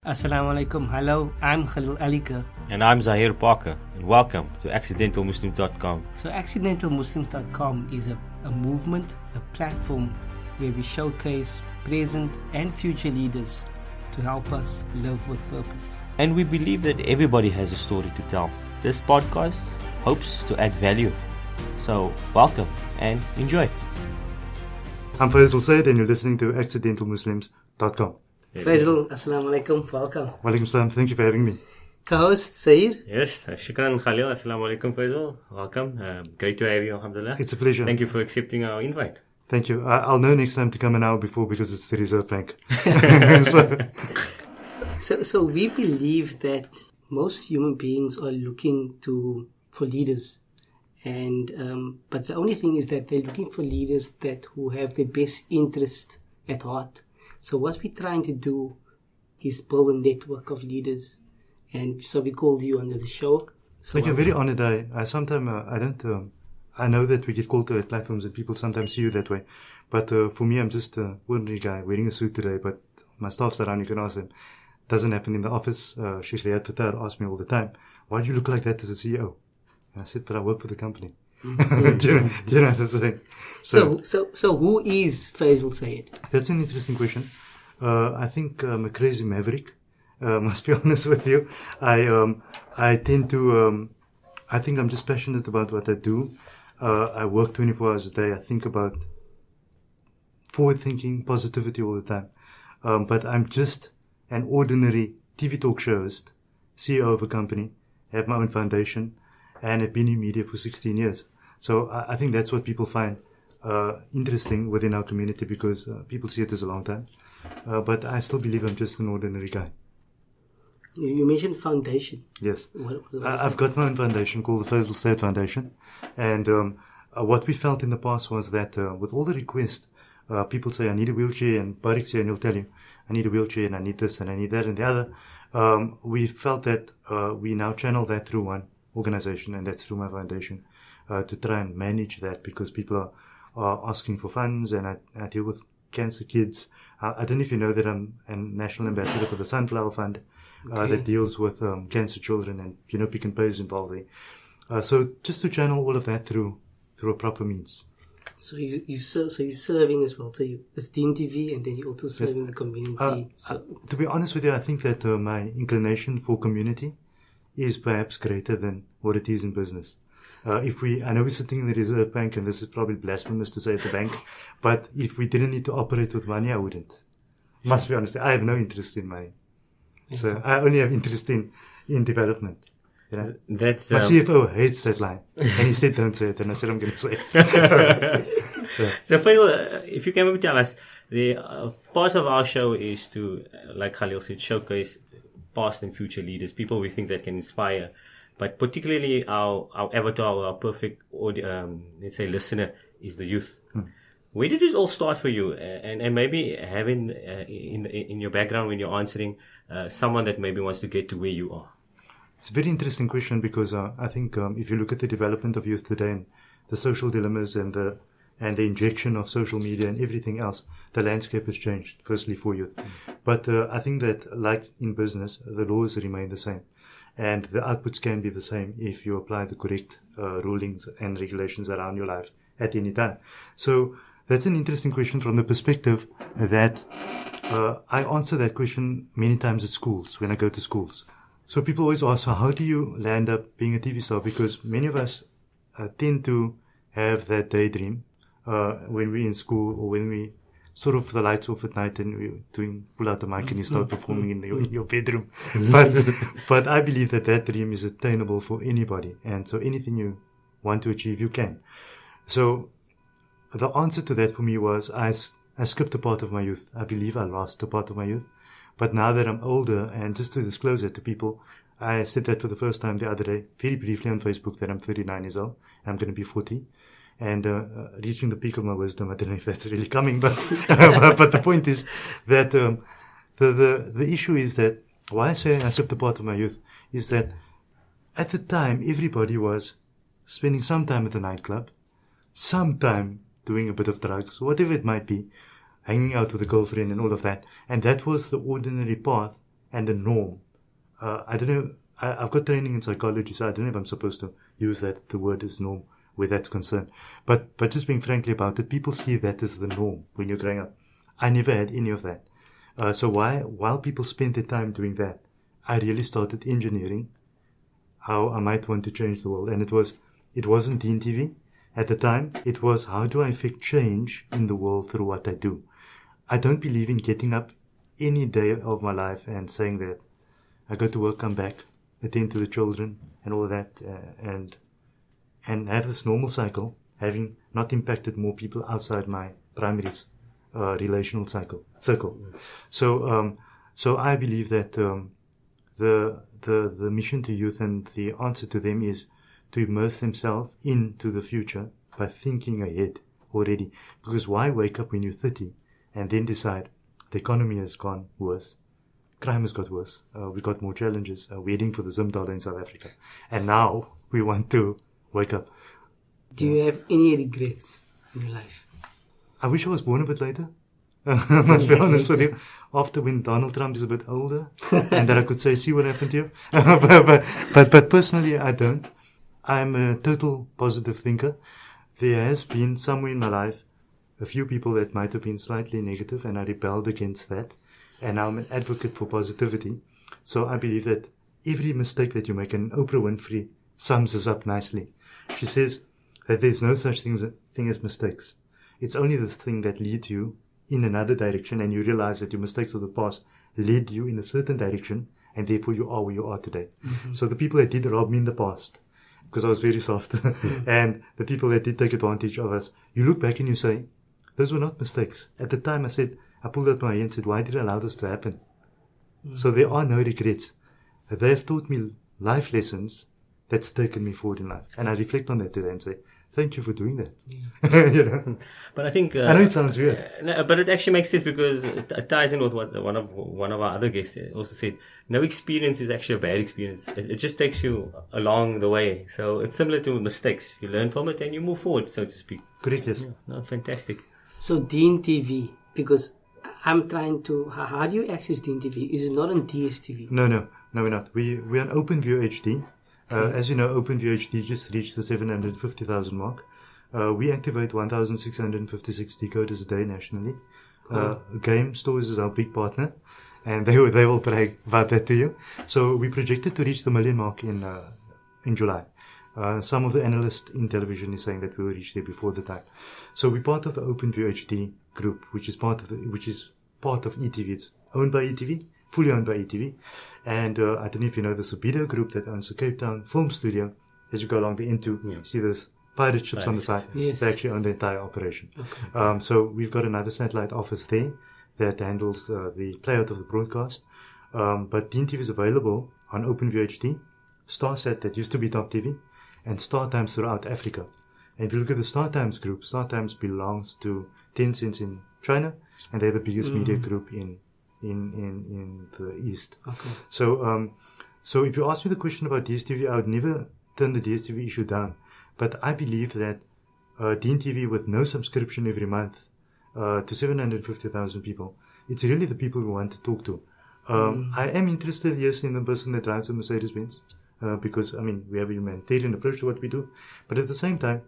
Assalamu alaikum. Hello, I'm Khalil Alika. And I'm Zahir Parker, and welcome to AccidentalMuslims.com. So, AccidentalMuslims.com is a movement, a platform where we showcase present and future leaders to help us live with purpose. And we believe that everybody has a story to tell. This podcast hopes to add value. So, welcome and enjoy. I'm Faizal Sayed, and you're listening to AccidentalMuslims.com. Faizal, assalamu alaikum. Welcome. Walaikum salam. Thank you for having me. Co-host Sayed. Yes, shukran Khalil. Assalamu alaikum Faizal. Welcome. Great to have you, alhamdulillah. It's a pleasure. Thank you for accepting our invite. Thank you. I'll know next time to come an hour before because it's the reserve bank. So we believe that most human beings are looking for leaders. And but the only thing is that they're looking for leaders who have their best interest at heart. So what we're trying to do is build a network of leaders, and so we called you under the show. So you're very honored. I sometimes I don't. I know that we get called to platforms and people sometimes see you that way, but for me, I'm just an ordinary guy wearing a suit today. But my staff's around. You can ask them. Doesn't happen in the office. Sheikh Riyad Fattar asks me all the time, "Why do you look like that as a CEO?" And I said, "But I work for the company." Mm-hmm. do you know what I'm saying? So who is Faizal Sayed? That's an interesting question. I think I'm a crazy maverick. Must be honest with you. I tend to. I think I'm just passionate about what I do. I work 24 hours a day. I think about forward thinking, positivity all the time. But I'm just an ordinary TV talk show host, CEO of a company, have my own foundation, and have been in media for 16 years. So I think that's what people find interesting within our community because people see it as a long time. But I still believe I'm just an ordinary guy. You mentioned foundation. Yes. What I've got my own foundation called the Faizal Sayed Foundation. And what we felt in the past was that with all the requests, people say, I need a wheelchair, and Barik's here and he'll tell you, I need a wheelchair and I need this and I need that and the other. We felt that we now channel that through one organization, and that's through my foundation, to try and manage that because people are asking for funds, and I deal with cancer kids. I don't know if you know that I'm a national ambassador for the Sunflower Fund that deals with cancer children, and Pick and Pay is involved there. So just to channel all of that through a proper means. So you're serving as well. So it's DeenTV, and then you're also serving the community. To be honest with you, I think that my inclination for community is perhaps greater than what it is in business. I know we're sitting in the Reserve Bank, and this is probably blasphemous to say at the bank, but if we didn't need to operate with money, I wouldn't. Must be honest, I have no interest in money. Yes. So I only have interest in development. That's my CFO hates that line, and he said, "Don't say it," and I said, "I'm going to say it." So Faisal, if you can maybe tell us, the part of our show is to, like Khalil said, showcase past and future leaders, people we think that can inspire. But particularly our avatar, our perfect let's say listener is the youth. Where did it all start for you? And maybe having in your background when you're answering someone that maybe wants to get to where you are. It's a very interesting question because I think if you look at the development of youth today and the social dilemmas and the injection of social media and everything else, the landscape has changed, firstly for youth. But I think that like in business, the laws remain the same. And the outputs can be the same if you apply the correct rulings and regulations around your life at any time. So that's an interesting question from the perspective that I answer that question many times at schools, when I go to schools. So people always ask, so how do you land up being a TV star? Because many of us tend to have that daydream when we're in school or when we sort of the lights off at night and we're pull out the mic and you start performing in your bedroom. But I believe that dream is attainable for anybody. And so anything you want to achieve, you can. So the answer to that for me was I skipped a part of my youth. I believe I lost a part of my youth. But now that I'm older, and just to disclose it to people, I said that for the first time the other day, very briefly on Facebook, that I'm 39 years old. And I'm going to be 40. And reaching the peak of my wisdom, I don't know if that's really coming, but but the point is that the issue is that why I say I skipped a part of my youth is that at the time everybody was spending some time at the nightclub, some time doing a bit of drugs, whatever it might be, hanging out with a girlfriend and all of that. And that was the ordinary path and the norm. I don't know. I've got training in psychology, so I don't know if I'm supposed to use the word is norm where that's concerned. But just being frankly about it, people see that as the norm when you're growing up. I never had any of that. So while people spent their time doing that, I really started engineering how I might want to change the world. And it wasn't DeenTV at the time. It was, how do I affect change in the world through what I do? I don't believe in getting up any day of my life and saying that I go to work, come back, attend to the children and all of that, and have this normal cycle, having not impacted more people outside my primary relational circle. So I believe that the mission to youth and the answer to them is to immerse themselves into the future by thinking ahead already. Because why wake up when you're 30 and then decide the economy has gone worse, crime has got worse, we've got more challenges, we're heading for the Zim dollar in South Africa, and now we want to wake up. Do you have any regrets in your life? I wish I was born a bit later. I must be honest with you. After when Donald Trump is a bit older, and that I could say, see what happened to you. but personally, I don't. I'm a total positive thinker. There has been somewhere in my life a few people that might have been slightly negative, and I rebelled against that. And I'm an advocate for positivity. So I believe that every mistake that you make, and Oprah Winfrey sums this up nicely. She says that there's no such thing as mistakes. It's only this thing that leads you in another direction, and you realize that your mistakes of the past led you in a certain direction, and therefore you are where you are today. Mm-hmm. So the people that did rob me in the past, because I was very soft, and the people that did take advantage of us, you look back and you say, those were not mistakes. At the time I pulled out my hand and said, why did I allow this to happen? Mm-hmm. So there are no regrets. They have taught me life lessons that's taken me forward in life. And I reflect on that today and say, thank you for doing that. Yeah. You know? But I think I know it sounds weird, no, but it actually makes sense, because it ties in with what one of our other guests also said. No experience is actually a bad experience. It just takes you along the way. So it's similar to mistakes. You learn from it and you move forward, so to speak. Correct. Yes. Yeah, no, fantastic. So DeenTV, because I'm trying to. How do you access DeenTV? Is it not on DSTV? No, we're not. We're on OpenView HD. As you know, OpenView HD just reached the 750,000 mark. We activate 1,656 decoders a day nationally. Game Stores is our big partner, and they will brag about that to you. So we projected to reach the million mark in July. Some of the analysts in television is saying that we will reach there before the time. So we're part of the OpenView HD group, which is part of ETV. It's owned by ETV, fully owned by ETV. And I don't know if you know, there's a video group that owns the Cape Town film studio. As you go along the N2, you see those pirate ships on the side. Yes. They actually own the entire operation. Okay. So we've got another satellite office there that handles the playout of the broadcast. But DeenTV is available on OpenView HD, StarSat that used to be Top TV, and StarTimes throughout Africa. And if you look at the StarTimes group, StarTimes belongs to Tencent in China, and they're the biggest media group in the East. Okay. So if you ask me the question about DSTV, I would never turn the DSTV issue down. But I believe that DeenTV, with no subscription every month to 750,000 people, it's really the people we want to talk to. I am interested, yes, in the person that drives a Mercedes-Benz, because, I mean, we have a humanitarian approach to what we do. But at the same time,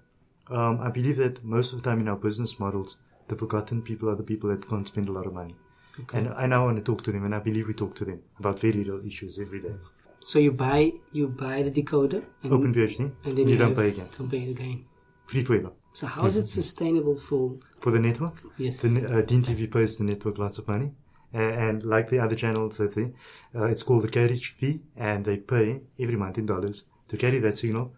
I believe that most of the time in our business models, the forgotten people are the people that can't spend a lot of money. Okay. And I now want to talk to them, and I believe we talk to them about very real issues every day. So you buy the decoder, and OpenView HD, and then you don't pay again. Don't pay it again. Free forever. So how is it sustainable for the network? Yes. DeenTV pays the network lots of money, and like the other channels, it's called the carriage fee, and they pay every month in dollars to carry that signal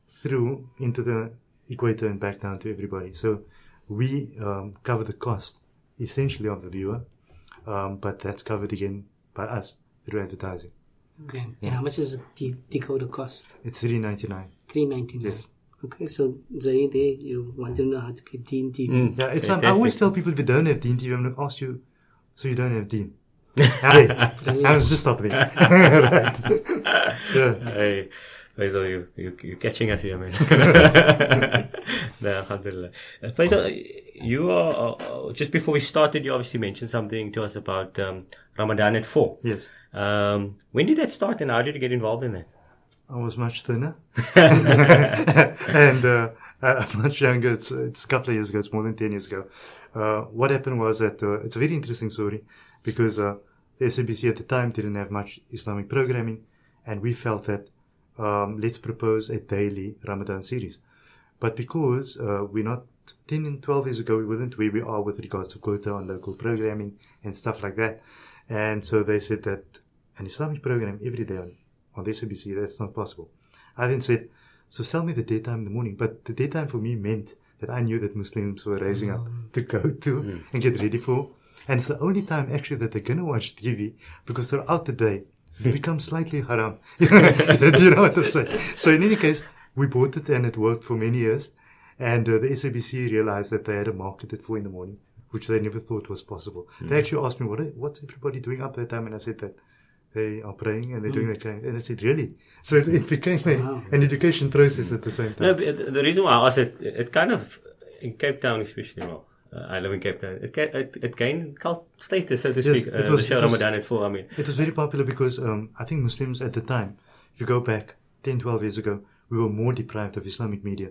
through into the equator and back down to everybody. So we cover the cost essentially of the viewer. But that's covered again by us through advertising. Okay. And how much does the decoder cost? It's $3.99. $3.99. Yes. Okay, so Zaid, you want to know how to get DeenTV. Yeah, it's. I always tell people, if you don't have DeenTV, I'm going to ask you, so you don't have Deen. I was just stop there. Right. Yeah. Hey, Faizal, you're catching us here, man. No, alhamdulillah. Faizal, you are, just before we started, you obviously mentioned something to us about Ramadan at 4. Yes. When did that start, and how did you get involved in that? I was much thinner and much younger. It's a couple of years ago. It's more than 10 years ago. What happened was that it's a very interesting story because the SABC at the time didn't have much Islamic programming, and we felt that let's propose a daily Ramadan series. But because we're not 10 and 12 years ago, we weren't where we are with regards to quota on local programming and stuff like that. And so they said that an Islamic program every day on the SABC, that's not possible. I then said, so tell me the daytime in the morning. But the daytime for me meant that I knew that Muslims were raising up to go to and get ready for. And it's the only time actually that they're going to watch TV, because throughout the day, it becomes slightly haram. Do you know what I'm saying? So in any case, we bought it and it worked for many years. And the SABC realized that they had a market at 4 in the morning, which they never thought was possible. They actually asked me, what's everybody doing up that time? And I said that they are praying and they're doing that kind. And I said, really? So it became an education process at the same time. No, but the reason why I asked it kind of, in Cape Town especially, I live in Cape Town, it gained cult status, so to speak, the show Ramadan at 4, I mean. It was very popular because I think Muslims at the time, if you go back 10, 12 years ago, we were more deprived of Islamic media.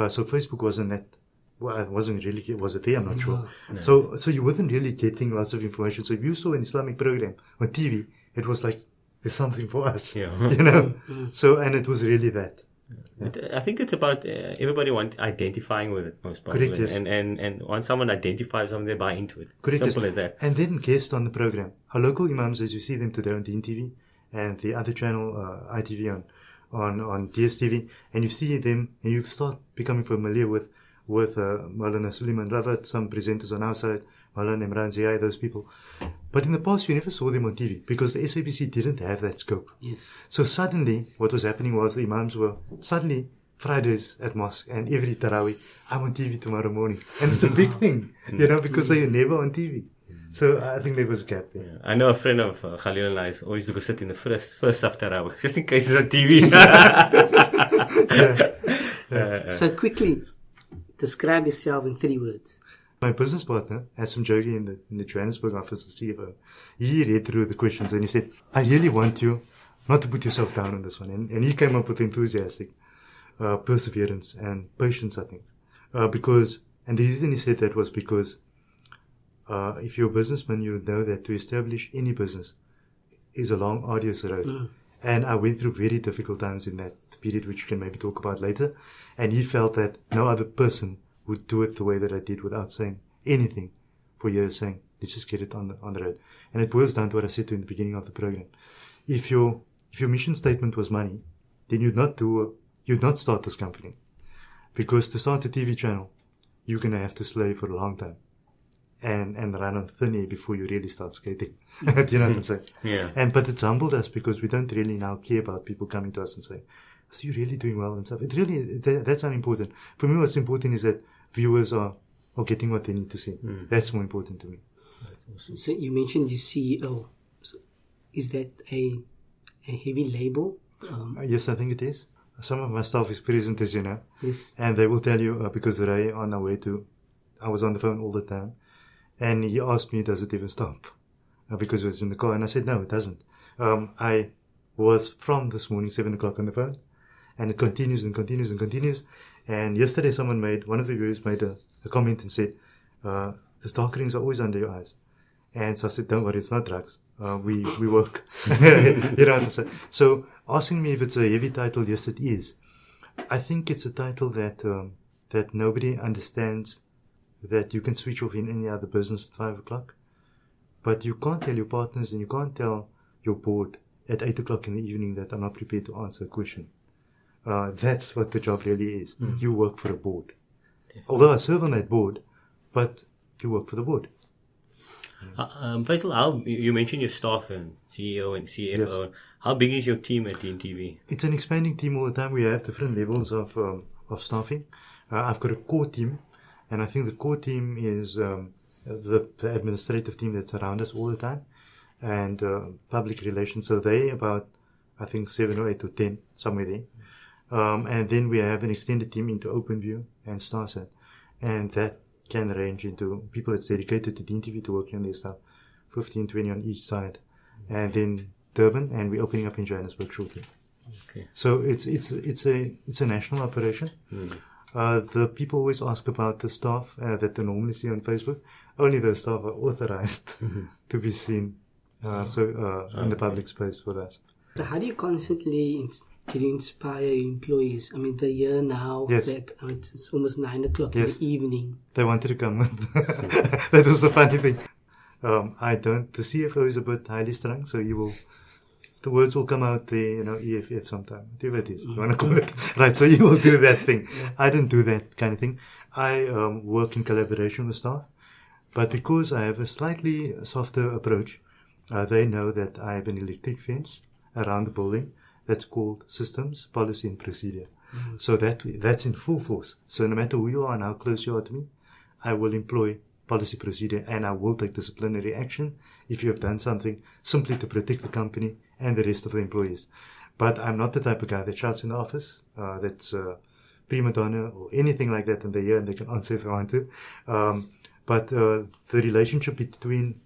So Facebook wasn't that, well, it wasn't really, was it there? I'm not sure. No. So you wasn't really getting lots of information. So if you saw an Islamic program on TV, it was like, there's something for us, you know. So, and it was really that. Yeah. I think it's about everybody identifying with it most probably. Correct, yes. And once someone identifies something, they buy into it. Correct, Simple as that. And then guests on the program. Our local imams, as you see them today on DeenTV and the other channel, ITV on DSTV, and you see them and you start becoming familiar with Maulana Suleiman Ravat, some presenters on our side, Maulana Imran Ziai, those people. But in the past, you never saw them on TV because the SABC didn't have that scope. Yes. So suddenly, what was happening was the imams were suddenly Fridays at mosque and every Taraweeh, I'm on TV tomorrow morning. And it's a big thing, you know, because they are never on TV. So I think there was a gap there. Yeah. I know a friend of Khalil and I's always to go sit in the first after Taraweeh, just in case it's on TV. So quickly, describe yourself in 3 words. My business partner, Asim Jogi in the Johannesburg office, the CFO, he read through the questions and he said, I really want you not to put yourself down on this one. And he came up with enthusiastic, perseverance and patience, I think. And the reason he said that was because if you're a businessman, you know that to establish any business is a long, arduous road. And I went through very difficult times in that period, which we can maybe talk about later. And he felt that no other person would do it the way that I did without saying anything for years, saying, let's just get it on the road. And it boils down to what I said to you in the beginning of the program. If your mission statement was money, then you'd not start this company. Because to start a TV channel, you're going to have to slave for a long time. And run on thin air before you really start skating. Do you know what I'm saying? Yeah. But it's humbled us because we don't really now care about people coming to us and saying, so you're really doing well and stuff. That's unimportant. For me, what's important is that viewers are getting what they need to see. That's more important to me. So you mentioned your CEO. So is that a heavy label? Yes, I think it is. Some of my staff is present, as you know. Yes. And they will tell you, because Ray on our way to, I was on the phone all the time. And he asked me, does it even stop? Because it was in the car. And I said, no, it doesn't. I was from this morning, 7 o'clock on the phone. And it continues and continues and continues. And yesterday one of the viewers made a comment and said, the dark rings are always under your eyes. And so I said, don't worry, it's not drugs. We work. You know what I'm saying? So asking me if it's a heavy title, yes, it is. I think it's a title that nobody understands, that you can switch off in any other business at 5 o'clock. But you can't tell your partners and you can't tell your board at 8 o'clock in the evening that I'm not prepared to answer a question. That's what the job really is. You work for a board. Although I serve on that board, but you work for the board. Faisal, you mentioned your staff and CEO and CFO. Yes. How big is your team at DeenTV? It's an expanding team all the time. We have different levels of staffing. I've got a core team, and I think the core team is the administrative team that's around us all the time, and public relations. So they about, I think, 7 or 8 or 10, somewhere there. And then we have an extended team into OpenView and StarSat, and that can range into people that's dedicated to DeenTV to working on their stuff, 15, 20 on each side. And then Durban, and we're opening up in Johannesburg shortly. Okay. So it's a national operation. The people always ask about the staff that they normally see on Facebook. Only those staff are authorized to be seen in the public space with us. So how do you constantly inspire your employees? I mean, the year now that it's almost 9 o'clock in the evening. They wanted to come. That was the funny thing. The CFO is a bit highly strung, so the words will come out there, EFF sometime, whatever it is, you want to call it. Right, so you will do that thing. I don't do that kind of thing. I work in collaboration with staff, but because I have a slightly softer approach, they know that I have an electric fence around the building that's called systems, policy and procedure. So that's in full force. So no matter who you are and how close you are to me, I will employ policy procedure and I will take disciplinary action if you have done something simply to protect the company and the rest of the employees. But I'm not the type of guy that shouts in the office, that's prima donna or anything like that in the year, and they can answer if they want to. But the relationship between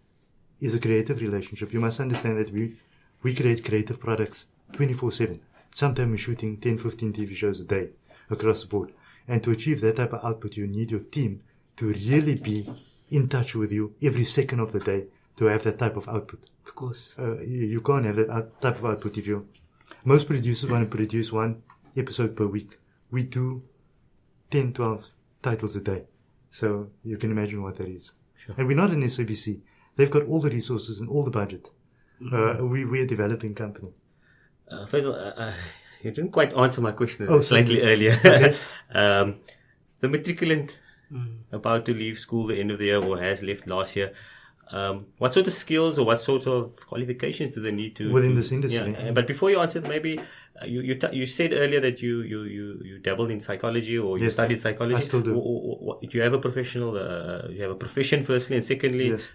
is a creative relationship. You must understand that we create creative products 24/7. Sometimes we're shooting 10, 15 TV shows a day across the board. And to achieve that type of output, you need your team to really be in touch with you every second of the day to have that type of output. Of course. You can't have that type of output if most producers want to produce one episode per week. We do 10, 12 titles a day. So you can imagine what that is. Sure. And we're not an SABC. They've got all the resources and all the budget. We're a developing company. Faizal, you didn't quite answer my question slightly earlier. Okay. The matriculant about to leave school the end of the year or has left last year, what sort of skills or what sort of qualifications do they need to within this industry? Yeah, but before you answer, maybe you said earlier that you dabbled in psychology or you studied psychology. I still do. Do you have a professional? You have a profession firstly, and secondly, yes.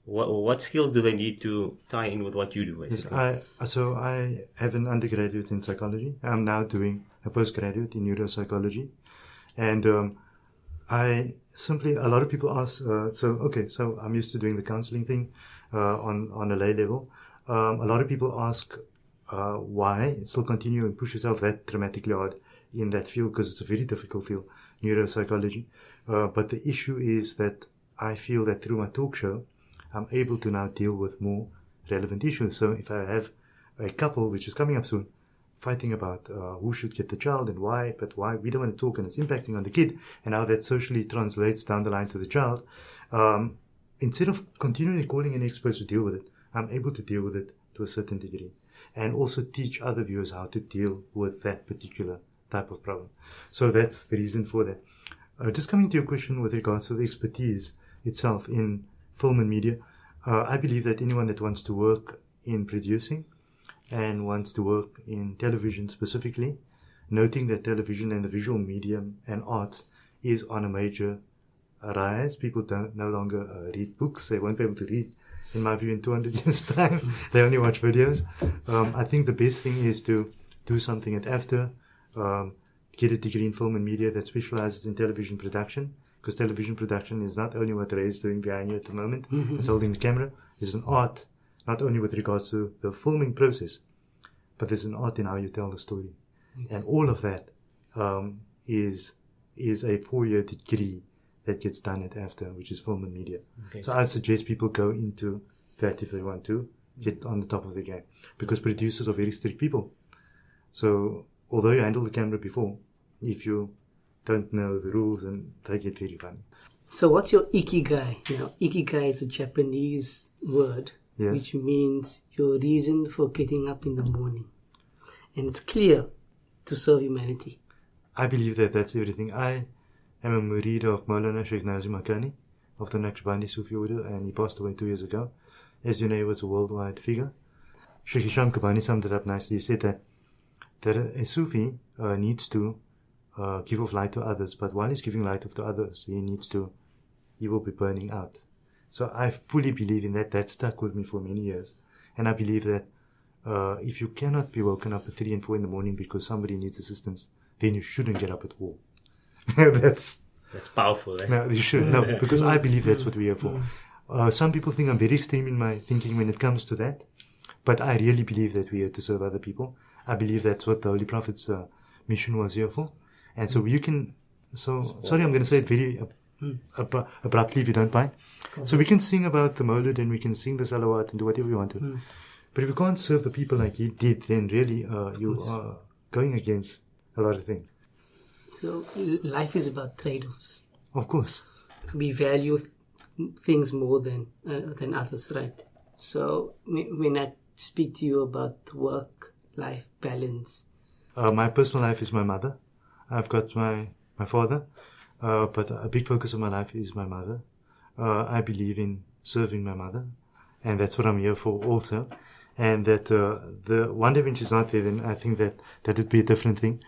What skills do they need to tie in with what you do? Basically? Yes, I have an undergraduate in psychology. I'm now doing a postgraduate in neuropsychology, and a lot of people ask. So I'm used to doing the counseling thing on a lay level. A lot of people ask why still continue and push yourself that dramatically hard in that field, because it's a very difficult field, neuropsychology. But the issue is that I feel that through my talk show, I'm able to now deal with more relevant issues. So if I have a couple, which is coming up soon, fighting about who should get the child and why, but why we don't want to talk and it's impacting on the kid and how that socially translates down the line to the child, instead of continually calling in experts to deal with it, I'm able to deal with it to a certain degree and also teach other viewers how to deal with that particular type of problem. So that's the reason for that. Just coming to your question with regards to the expertise itself in film and media, I believe that anyone that wants to work in producing and wants to work in television specifically, noting that television and the visual medium and arts is on a major rise. People don't no longer read books. They won't be able to read, in my view, in 200 years' time. They only watch videos. I think the best thing is to do something at AFTA, get a degree in film and media that specializes in television production, because television production is not only what Ray is doing behind you at the moment, it's holding the camera. It's an art, not only with regards to the filming process, but there's an art in how you tell the story. Yes. And all of that is a 4-year degree that gets done at AFTA, which is film and media. Okay, so I suggest people go into that if they want to get on the top of the game, because producers are very strict people. So although you handled the camera before, if you don't know the rules, and they get very funny. So what's your ikigai? Ikigai is a Japanese word, yes, which means your reason for getting up in the morning. And it's clear, to serve humanity. I believe that that's everything. I am a murid of Maulana Sheikh Nazim Makani of the Naqshbandi Sufi order, and he passed away 2 years ago. As you know, he was a worldwide figure. Sheikh Hisham Kabani summed it up nicely. He said that a Sufi needs to give off light to others, but while he's giving light off to others, he will be burning out. So I fully believe in that. That stuck with me for many years. And I believe that if you cannot be woken up at 3 and 4 in the morning because somebody needs assistance, then you shouldn't get up at all. That's powerful, eh? No, you shouldn't. No, because I believe that's what we are for. Some people think I'm very extreme in my thinking when it comes to that. But I really believe that we're here to serve other people. I believe that's what the Holy Prophet's mission was here for. And so you can, sorry, I'm going to say it very abruptly if you don't mind. So we can sing about the Maulid and we can sing the Salawat and do whatever we want to. But if you can't serve the people like he did, then really you are going against a lot of things. So life is about trade-offs. Of course. We value things more than others, right? So when I speak to you about work-life balance, my personal life is my mother. I've got my father, but a big focus of my life is my mother. I believe in serving my mother, and that's what I'm here for also. And that the one day when she's not there, then I think that would be a different thing.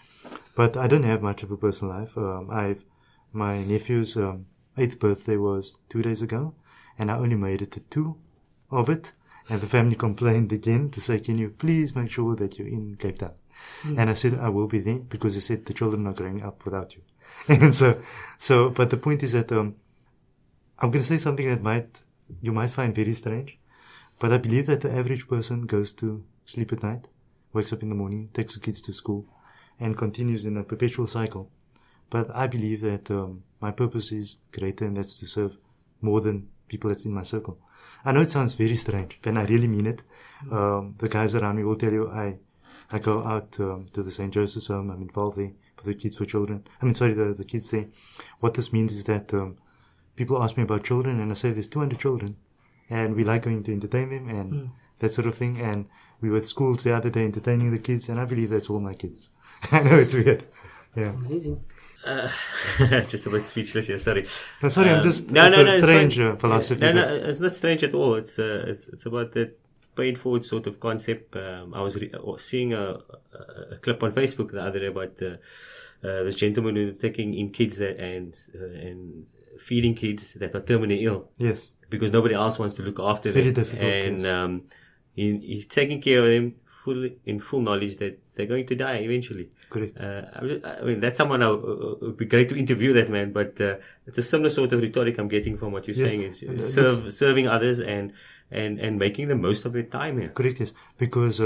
But I don't have much of a personal life. My nephew's 8th birthday was 2 days ago, and I only made it to 2 of it. And the family complained again to say, can you please make sure that you're in Cape Town? And I said, I will be there, because they said the children are growing up without you. And so, but the point is that, I'm going to say something that you might find very strange, but I believe that the average person goes to sleep at night, wakes up in the morning, takes the kids to school, and continues in a perpetual cycle. But I believe that, my purpose is greater, and that's to serve more than people that's in my circle. I know it sounds very strange, and I really mean it. The guys around me will tell you I go out to the St. Joseph's home. I'm involved there for the kids for children. The kids there. What this means is that people ask me about children, and I say there's 200 children, and we like going to entertain them and that sort of thing. And we were at schools the other day entertaining the kids, and I believe that's all my kids. I know it's weird. Yeah. amazing. Just a bit speechless here. Sorry. No, sorry. I'm just no, a strange philosophy. No, it's not strange at all. It's about the paid forward sort of concept. I was seeing a clip on Facebook the other day about this gentleman who taking in kids and feeding kids that are terminally ill. Yes. Because nobody else wants to look after them. Very difficult. And he's taking care of them in full knowledge that they're going to die eventually. Correct. I mean, that's someone it would be great to interview that man, but it's a similar sort of rhetoric I'm getting from what you're saying is serving others and making the most of their time here. Correct, yes. Because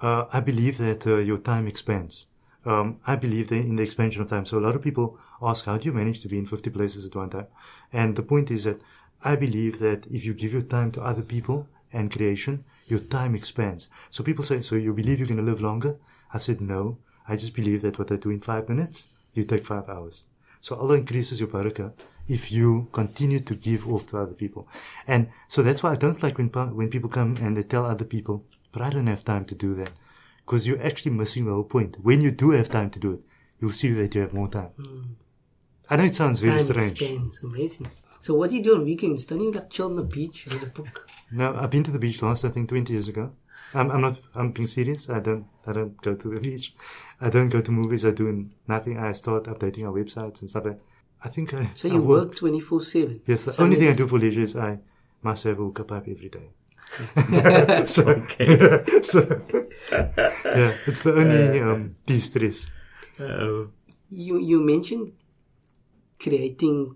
I believe that your time expands. I believe in the expansion of time. So a lot of people ask, how do you manage to be in 50 places at one time? And the point is that I believe that if you give your time to other people and creation, your time expands. So people say, so you believe you're going to live longer? I said, no. I just believe that what I do in 5 minutes, you take 5 hours. So Allah increases your barakah if you continue to give off to other people. And so that's why I don't like when people come and they tell other people, but I don't have time to do that. Because you're actually missing the whole point. When you do have time to do it, you'll see that you have more time. I know it sounds very strange. Expense, amazing. So what do you do on weekends? Don't you like chill on the beach, read a book? No, I've been to the beach last, I think, 20 years ago. I'm being serious. I don't go to the beach. I don't go to movies. I do nothing. I start updating our websites and stuff like that. I think So you work 24/7? Yes, the only thing I do for leisure is I must have a hookah pipe every day. So, yeah, it's the only de-stress. You mentioned creating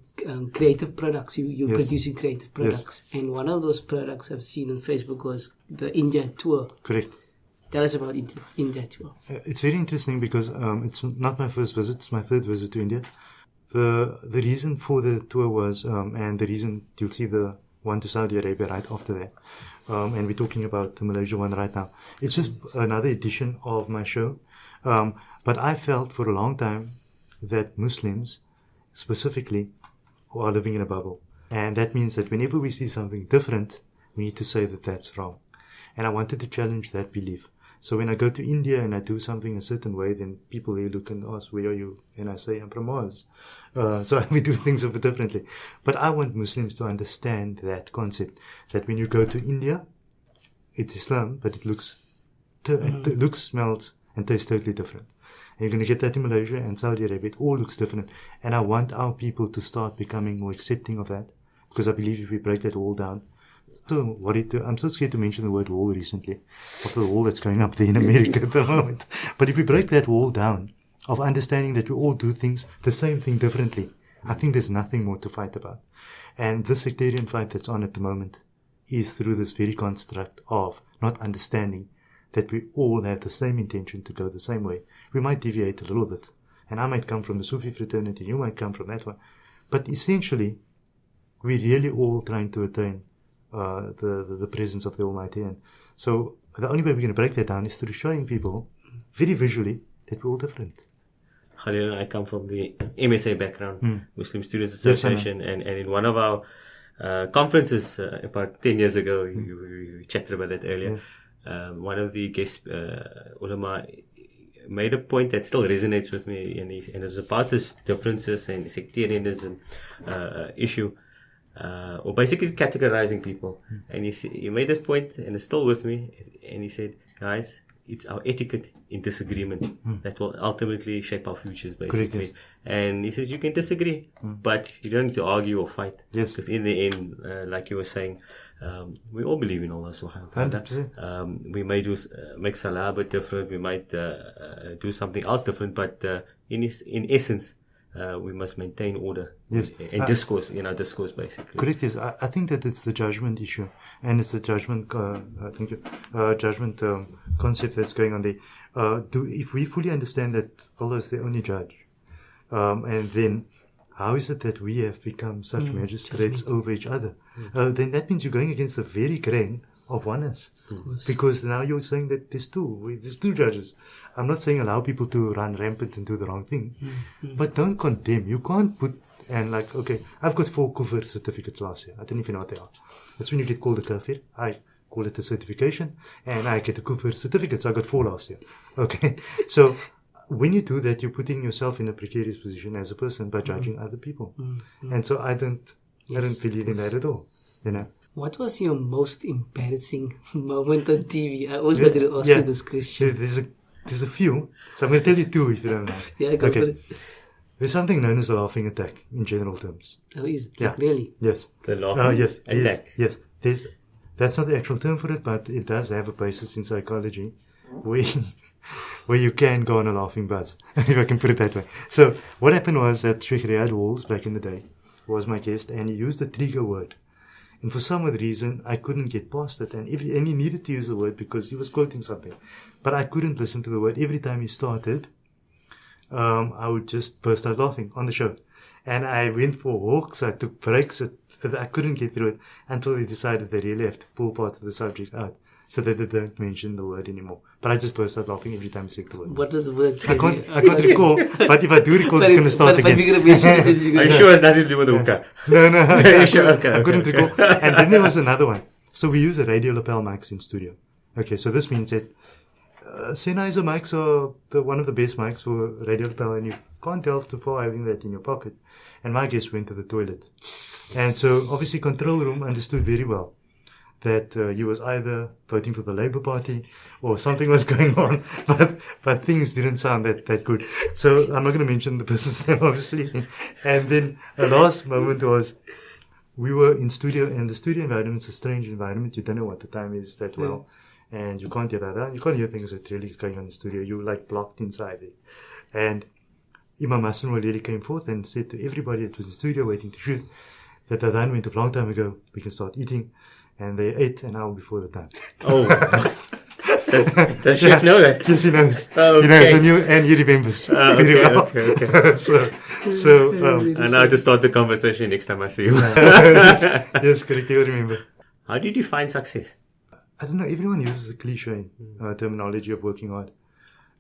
creative products. You're Yes. producing creative products. Yes. And one of those products I've seen on Facebook was the India tour. Correct. Tell us about India tour. It's very interesting because it's not my first visit. It's my third visit to India. The reason for the tour was, and the reason you'll see the one to Saudi Arabia right after that. And we're talking about the Malaysia one right now. It's just another edition of my show. But I felt for a long time that Muslims specifically are living in a bubble. And that means that whenever we see something different, we need to say that that's wrong. And I wanted to challenge that belief. So when I go to India and I do something a certain way, then people there look and ask, where are you? And I say, I'm from Mars. So we do things a bit differently. But I want Muslims to understand that concept, that when you go to India, it's Islam, but it looks, smells, and tastes totally different. And you're going to get that in Malaysia and Saudi Arabia. It all looks different. And I want our people to start becoming more accepting of that, because I believe if we break that wall down, so I'm so scared to mention the word wall recently, after the wall that's going up there in America at the moment. But if we break that wall down of understanding that we all do things, the same thing differently, I think there's nothing more to fight about. And this sectarian fight that's on at the moment is through this very construct of not understanding that we all have the same intention to go the same way. We might deviate a little bit. And I might come from the Sufi fraternity, you might come from that one. But essentially, we're really all trying to attain the presence of the Almighty. And so the only way we're going to break that down is through showing people very visually that we're all different. Khalil and I come from the MSA background, Muslim Students Association, and in one of our conferences about 10 years ago, we chatted about that earlier, one of the guest ulama made a point that still resonates with me, and it's about this differences and sectarianism issue, or basically categorizing people. And he made this point, and it's still with me, and he said, guys, it's our etiquette in disagreement that will ultimately shape our futures, basically. Correct, yes. And he says you can disagree, but you don't need to argue or fight. Yes. Because in the end, like you were saying, we all believe in Allah subhanahu wa ta'ala. We may make salah a bit different, we might do something else different, but in essence, we must maintain order and discourse, in our discourse, basically. Correct, yes. I think that it's the judgment issue, and it's the judgment, judgment concept that's going on there. If we fully understand that Allah is the only judge, and then how is it that we have become such magistrates over each other? Then that means you're going against the very grain of oneness. Because now you're saying that there's two judges. I'm not saying allow people to run rampant and do the wrong thing, but don't condemn. You can't put, and like, okay, I've got 4 kufr certificates last year. I don't even know what they are. That's when you get called a kafir. I call it a certification, and I get a kufr certificate, so I got 4 last year. Okay, so when you do that, you're putting yourself in a precarious position as a person by judging other people. And so I don't believe in that at all, you know. What was your most embarrassing moment on TV? I always wanted to ask you this question. There's a few, so I'm going to tell you 2 if you don't mind. Yeah, go for it. There's something known as a laughing attack in general terms. Oh, is it? Like, really? Yes. The laughing attack. Yes. That's not the actual term for it, but it does have a basis in psychology where you can go on a laughing buzz, if I can put it that way. So what happened was that Sheikh Riyad Walls, back in the day, was my guest, and he used a trigger word. And for some odd reason, I couldn't get past it. And he needed to use the word because he was quoting something. But I couldn't listen to the word. Every time he started, I would just burst out laughing on the show. And I went for walks, I took breaks, I couldn't get through it until he decided they really have to pull parts of the subject out so that they don't mention the word anymore. But I just burst out laughing every time he said the word. What was the word? I can't recall, but if I do recall, it's going to start again. But we're going to mention it. Are you sure it's nothing to do with the hookah? No. Are you sure? Okay, I couldn't recall. And then there was another one. So we use a radio lapel mics in studio. Okay, so this means that Sennheiser mics are one of the best mics for radio lapel, and you can't delve too far having that in your pocket. And my guest went to the toilet. And so obviously control room understood very well that he was either voting for the Labour Party or something was going on, but things didn't sound that good. So I'm not going to mention the person's name, obviously. And then the last moment was, we were in studio, and the studio environment's a strange environment. You don't know what the time is that well, and you can't hear that. You can't hear things that really going on in the studio. You're like blocked inside it. And Imam Hassan really came forth and said to everybody that was in the studio waiting to shoot that the adhan went off a long time ago. We can start eating. And they ate an hour before the time. Oh. Does Sheikh know that? Yes, he knows. Oh, okay. He knows, and he remembers very well. Okay. so and now to start the conversation next time I see you. yes, correct. He'll remember. How do you define success? I don't know. Everyone uses the cliche terminology of working hard.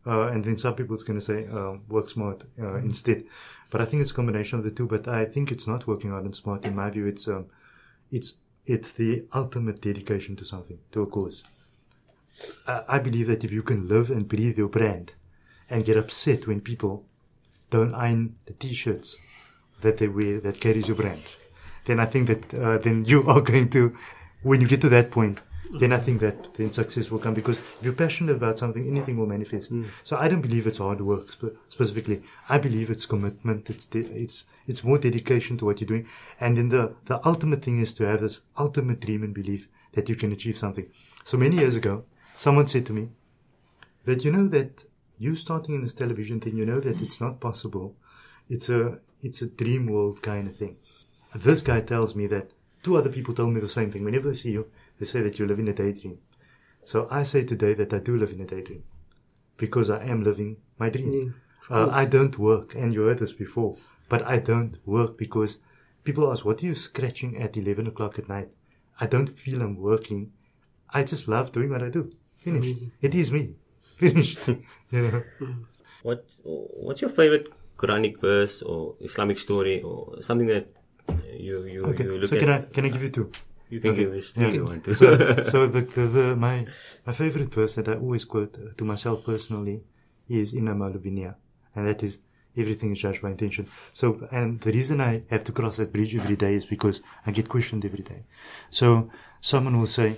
And then some people it's going to say work smart instead. But I think it's a combination of the two. But I think it's not working hard and smart. In my view, it's the ultimate dedication to something, to a cause. I believe that if you can live and breathe your brand and get upset when people don't iron the t-shirts that they wear that carries your brand, then I think that then you are going to, when you get to that point, then I think that then success will come, because if you're passionate about something, anything will manifest. So I don't believe it's hard work specifically. I believe it's commitment. It's more dedication to what you're doing. And then the ultimate thing is to have this ultimate dream and belief that you can achieve something. So many years ago, someone said to me that, you know, that you starting in this television thing, you know that it's not possible. It's a dream world kind of thing. This guy tells me that two other people told me the same thing. Whenever they see you, they say that you live in a daydream. So I say today that I do live in a daydream because I am living my dream. I don't work, and you heard this before, but I don't work because people ask, what are you scratching at 11 o'clock at night? I don't feel I'm working. I just love doing what I do. Finished. Amazing. It is me. Finished. What's your favorite Quranic verse or Islamic story or something that you look at? So can I give you two? You can give us two if you want to. So my favorite verse that I always quote to myself personally is Innamal Binniyah, and that is, everything is judged by intention. So, and the reason I have to cross that bridge every day is because I get questioned every day. So someone will say,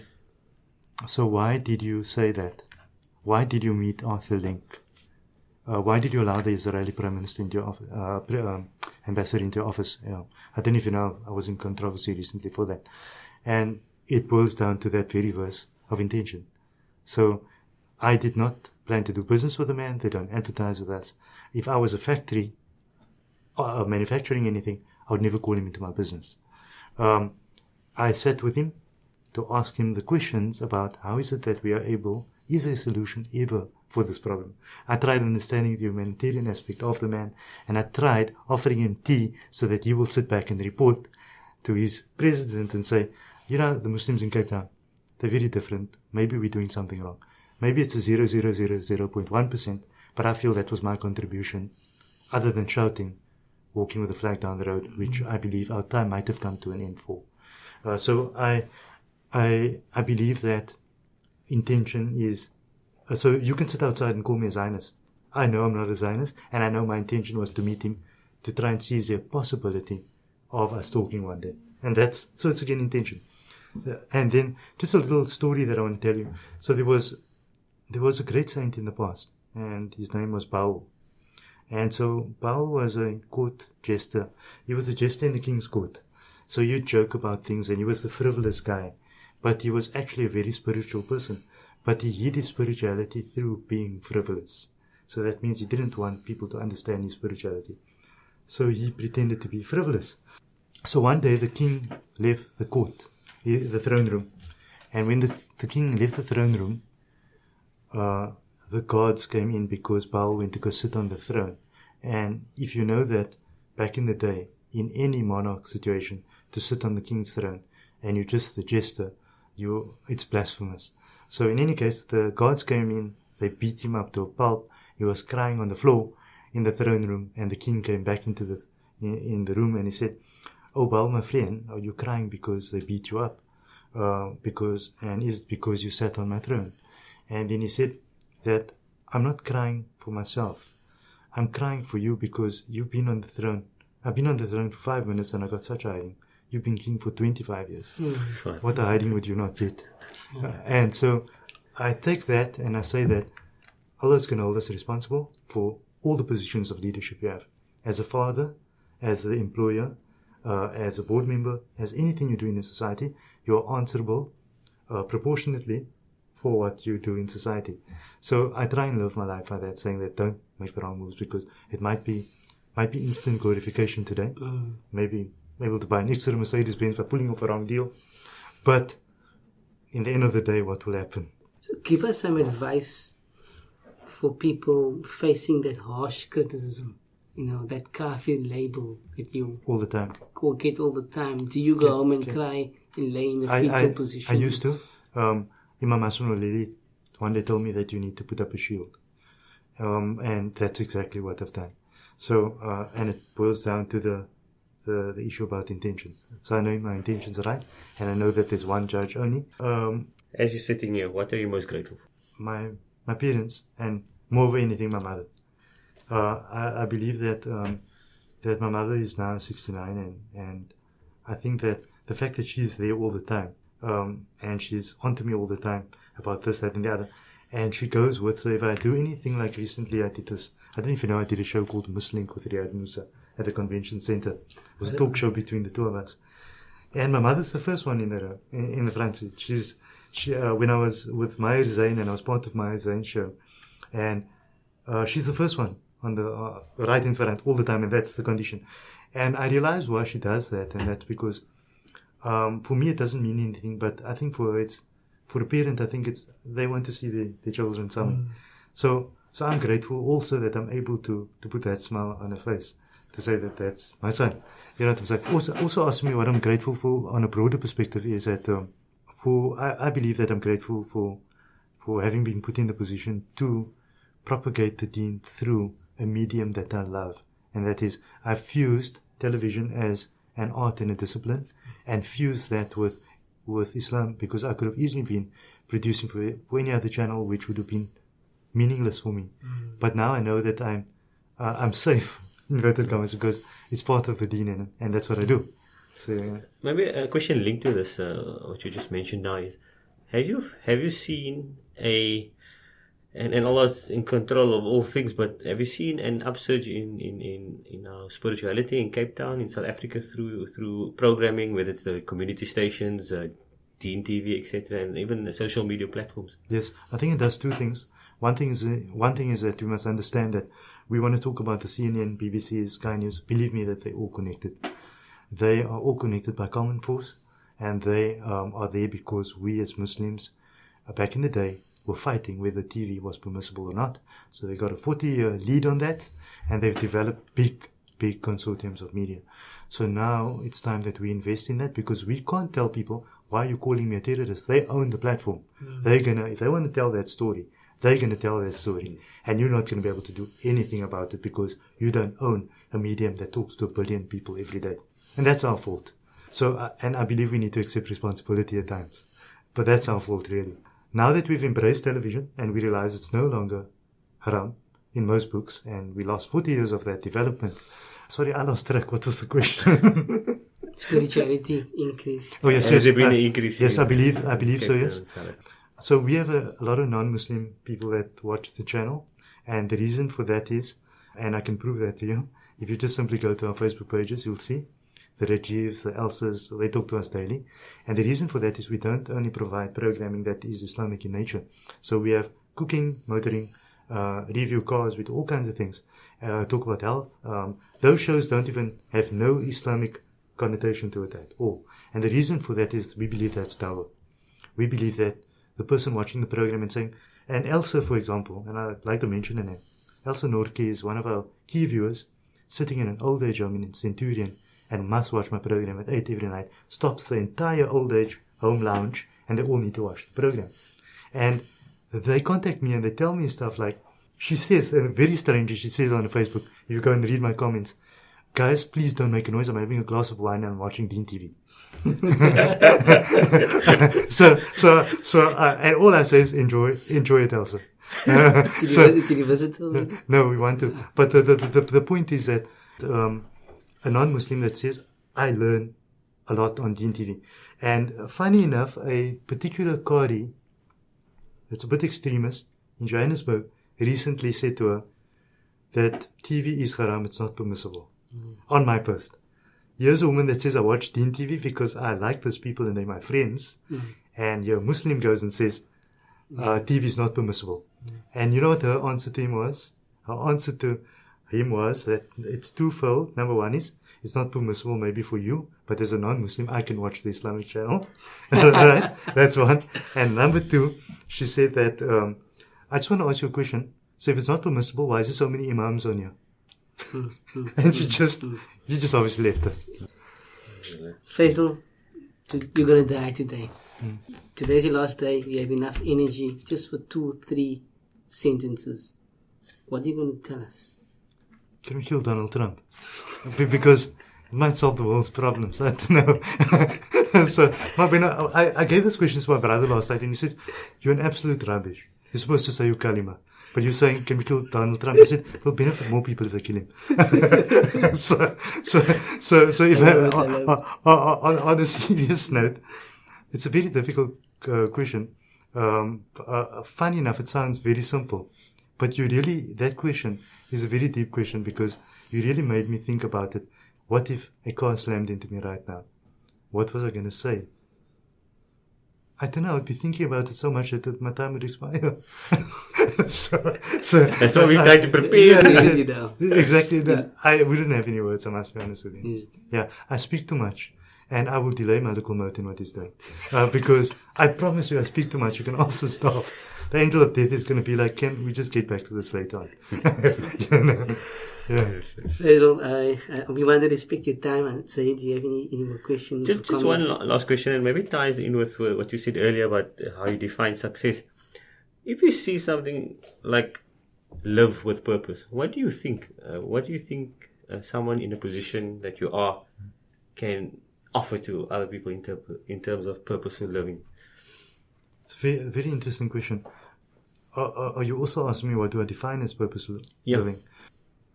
so why did you say that? Why did you meet Arthur Link? Why did you allow the Israeli Prime Minister into your office, ambassador into your office? I don't know if you know, I was in controversy recently for that. And it boils down to that very verse of intention. So I did not plan to do business with the man. They don't advertise with us. If I was a factory or manufacturing anything, I would never call him into my business. I sat with him to ask him the questions about how is it that we are able, is there a solution ever for this problem? I tried understanding the humanitarian aspect of the man, and I tried offering him tea so that he will sit back and report to his president and say, the Muslims in Cape Town, they're very different. Maybe we're doing something wrong. Maybe it's a 0.1%, but I feel that was my contribution, other than shouting, walking with a flag down the road, which I believe our time might have come to an end for. So I believe that intention is, so you can sit outside and call me a Zionist. I know I'm not a Zionist, and I know my intention was to meet him to try and seize the possibility of us talking one day. And so it's again intention. And then just a little story that I want to tell you. So there was a great saint in the past, and his name was Baal. And so Baal was a court jester. He was a jester in the king's court. So you joke about things, and he was the frivolous guy. But he was actually a very spiritual person. But he hid his spirituality through being frivolous. So that means he didn't want people to understand his spirituality. So he pretended to be frivolous. So one day the king left the court, the throne room. And when the king left the throne room, the guards came in because Baal went to go sit on the throne. And if you know that back in the day, in any monarch situation, to sit on the king's throne, and you're just the jester, it's blasphemous. So in any case, the guards came in, they beat him up to a pulp. He was crying on the floor in the throne room, and the king came back into in the room, and he said, "Oh, Baal, my friend, are you crying because they beat you up? Is it because you sat on my throne?" And then he said that, "I'm not crying for myself. I'm crying for you because you've been on the throne. I've been on the throne for 5 minutes and I got such a hiding. You've been king for 25 years. What a hiding would you not get?" And so I take that and I say that Allah is going to hold us responsible for all the positions of leadership you have. As a father, as the employer, as a board member, as anything you do in a society, you're answerable proportionately for what you do in society. So I try and live my life by that, saying that don't make the wrong moves, because it might be instant glorification today. Maybe able to buy an extra Mercedes-Benz by pulling off a wrong deal. But in the end of the day, what will happen? So give us some advice for people facing that harsh criticism, that kafir label that you all the time get all the time. Do you go home and cry and lay in a fetal position? I used to. Imam Hassan al-Lili one day told me that you need to put up a shield. And that's exactly what I've done. So, and it boils down to the issue about intention. So I know my intentions are right, and I know that there's one judge only. As you're sitting here, what are you most grateful for? My parents, and more of anything, my mother. I believe that my mother is now 69, and I think that the fact that she's there all the time, and she's onto me all the time about this, that, and the other, and she goes with. So if I do anything, like recently I did this, I don't know if you know, I ddid a show called Muslim with Riyad Musa at the convention center. It was a talk show between the two of us, and my mother's the first one in the front seat. She when I was with Maher Zain, and I was part of Maher Zain's show, and she's the first one on the right in front all the time, and that's the condition. And I realized why she does that, and that's because for me, it doesn't mean anything, but I think for a parent, I think they want to see their children something. So I'm grateful also that I'm able to put that smile on her face, to say that that's my son. You know what I'm saying? Also ask me what I'm grateful for on a broader perspective is that I believe that I'm grateful for having been put in the position to propagate the deen through a medium that I love. And that is, I've fused television as an art and a discipline, and fused that with Islam, because I could have easily been producing for any other channel which would have been meaningless for me. But now I know that I'm safe, inverted commas, because it's part of the deen, and that's what I do. So yeah. Maybe a question linked to this, what you just mentioned now is, have you seen and Allah's in control of all things, but have you seen an upsurge in our spirituality in Cape Town, in South Africa, through programming, whether it's the community stations, DeenTV, etc., and even the social media platforms? Yes, I think it does two things. One thing is that we must understand that we want to talk about the CNN, BBC, Sky News. Believe me that they're all connected. They are all connected by common force, and they are there because we as Muslims, back in the day, were fighting whether TV was permissible or not. So they got a 40-year lead on that, and they've developed big consortiums of media. So now it's time that we invest in that, because we can't tell people, why are you calling me a terrorist? They own the platform. If they want to tell that story, they're going to tell that story. And you're not going to be able to do anything about it because you don't own a medium that talks to 1 billion people every day. And that's our fault. So, and I believe we need to accept responsibility at times. But that's our fault, really. Now that we've embraced television and we realize it's no longer haram in most books, and we lost 40 years of that development. Sorry, I lost track. What was the question? Spirituality increased. Oh, yes. Has there been an increase? Yes, I believe so, yes. So we have a lot of non-Muslim people that watch the channel, and the reason for that is, and I can prove that to you, if you just simply go to our Facebook pages, you'll see the Rajivs, the Elsas, they talk to us daily. And the reason for that is we don't only provide programming that is Islamic in nature. So we have cooking, motoring, review cars, with all kinds of things, talk about health. Those shows don't even have no Islamic connotation to it at all. And the reason for that is we believe that's dawah. We believe that the person watching the program and saying, and Elsa, for example, and I'd like to mention her name, Elsa Norke is one of our key viewers, sitting in an old age home in Centurion, and must watch my program at 8 every night, stops the entire old age home lounge, and they all need to watch the program. And they contact me and they tell me stuff like, she says, and very strangely, she says on Facebook, if you go and read my comments, guys, please don't make a noise, I'm having a glass of wine and I'm watching DeenTV. And all I say is enjoy it, Elsa. Did you visit them? No, we want to. But the point is that a non-Muslim that says, I learn a lot on DeenTV. And funny enough, a particular Qari that's a bit extremist in Johannesburg recently said to her that TV is haram, it's not permissible. On my post. Here's a woman that says, I watch DeenTV because I like those people and they're my friends. And your Muslim goes and says, TV is not permissible. And you know what her answer to him was? Her answer to him was that it's twofold. Number one is, it's not permissible maybe for you, but as a non-Muslim, I can watch the Islamic channel. Right? That's one. And number two, she said that, I just want to ask you a question. So if it's not permissible, why is there so many imams on here? And you just obviously left her. Faizal, you're going to die today. Today's your last day. You have enough energy just for 2-3 sentences. What are you going to tell us? Can we kill Donald Trump? Because it might solve the world's problems. I don't know. So, I gave this question to my brother last night and he said, you're an absolute rubbish. You're supposed to say your kalima. But you're saying, can we kill Donald Trump? I said, it'll benefit more people if they kill him. so if on a serious note, it's a very difficult question. Funny enough, it sounds very simple. But that question is a very deep question because you really made me think about it. What if a car slammed into me right now? What was I going to say? I don't know, I'd be thinking about it so much that my time would expire. so that's why we try to prepare. Exactly. I wouldn't have any words, I must be honest with you. Yeah, I speak too much. And I will delay my little mote in what he's doing. Because I promise you, I speak too much. You can ask the staff. The angel of death is going to be like, can we just get back to this later? You know? Yeah. Faizal, we want to respect your time. Sayed, do you have any more questions? Just one last question, and maybe it ties in with what you said earlier about how you define success. If you see something like live with purpose, what do you think? Someone in a position that you are can offer to other people in terms of purposeful living? It's a very interesting question. Are you also asking me what do I define as purposeful living?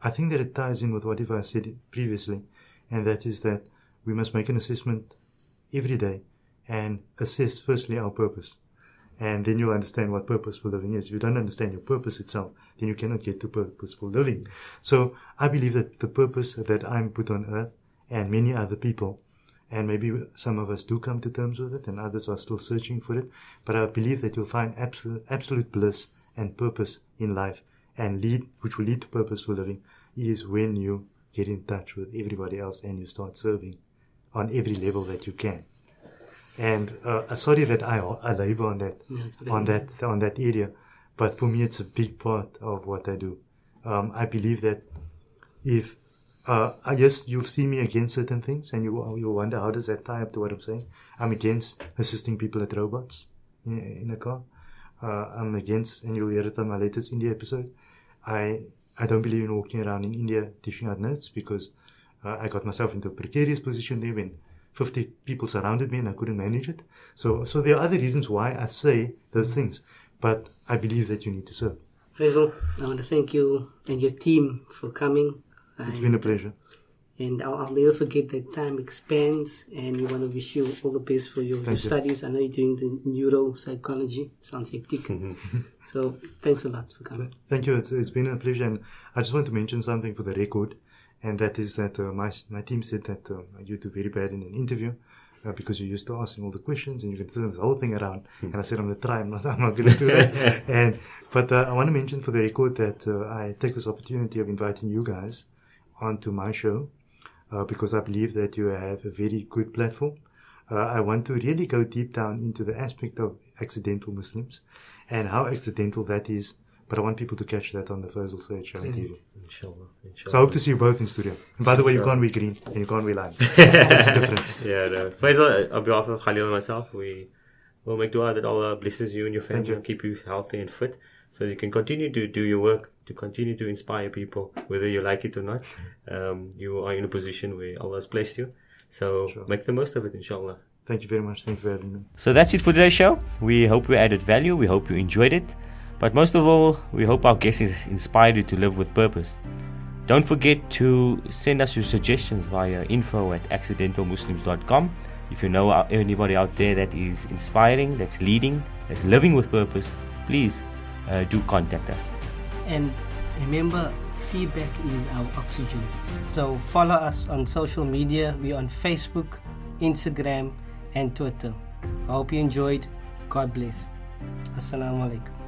I think that it ties in with whatever I said previously, and that is that we must make an assessment every day and assess firstly our purpose. And then you'll understand what purposeful living is. If you don't understand your purpose itself, then you cannot get to purposeful living. So I believe that the purpose that I'm put on earth, and many other people, and maybe some of us do come to terms with it and others are still searching for it, but I believe that you'll find absolute bliss and purpose in life, and which will lead to purposeful living, is when you get in touch with everybody else and you start serving on every level that you can. And sorry that I labor on that area, but for me it's a big part of what I do. I believe that if I guess you'll see me against certain things, and you'll wonder how does that tie up to what I'm saying. I'm against assisting people at robots in a car. I'm against, and you'll hear it on my latest India episode, I don't believe in walking around in India dishing out notes, because I got myself into a precarious position there when 50 people surrounded me and I couldn't manage it. So there are other reasons why I say those things, but I believe that you need to serve. Faizal, I want to thank you and your team for coming. It's been a pleasure. And I'll never forget that time expands, and we want to wish you all the best for your studies. I know you're doing the neuropsychology. Sounds hectic. So thanks a lot for coming. Thank you. It's been a pleasure. And I just want to mention something for the record, and that is that my team said that you do very bad in an interview because you're used to asking all the questions and you can turn this whole thing around. And I said, I'm going to try. I'm not going to do that. But I want to mention for the record that I take this opportunity of inviting you guys onto my show. Because I believe that you have a very good platform. I want to really go deep down into the aspect of accidental Muslims and how accidental that is. But I want people to catch that on the Faizal Sayed show on TV. Inshallah. So I hope to see you both in studio. And by the way, you can't wear green and you can't wear lime. That's the difference. Yeah, no. Faizal, on behalf of Khalil and myself, we will make dua that Allah blesses you and your family and keep you healthy and fit, so you can continue to do your work, to continue to inspire people, whether you like it or not. You are in a position where Allah has placed you. So make the most of it, inshallah. Thank you very much. Thank you for having me. So that's it for today's show. We hope we added value. We hope you enjoyed it. But most of all, we hope our guests inspired you to live with purpose. Don't forget to send us your suggestions via info@accidentalmuslims.com. If you know anybody out there that is inspiring, that's leading, that's living with purpose, please do contact us. And remember, feedback is our oxygen. So follow us on social media. We're on Facebook, Instagram, and Twitter. I hope you enjoyed. God bless. Assalamu alaikum.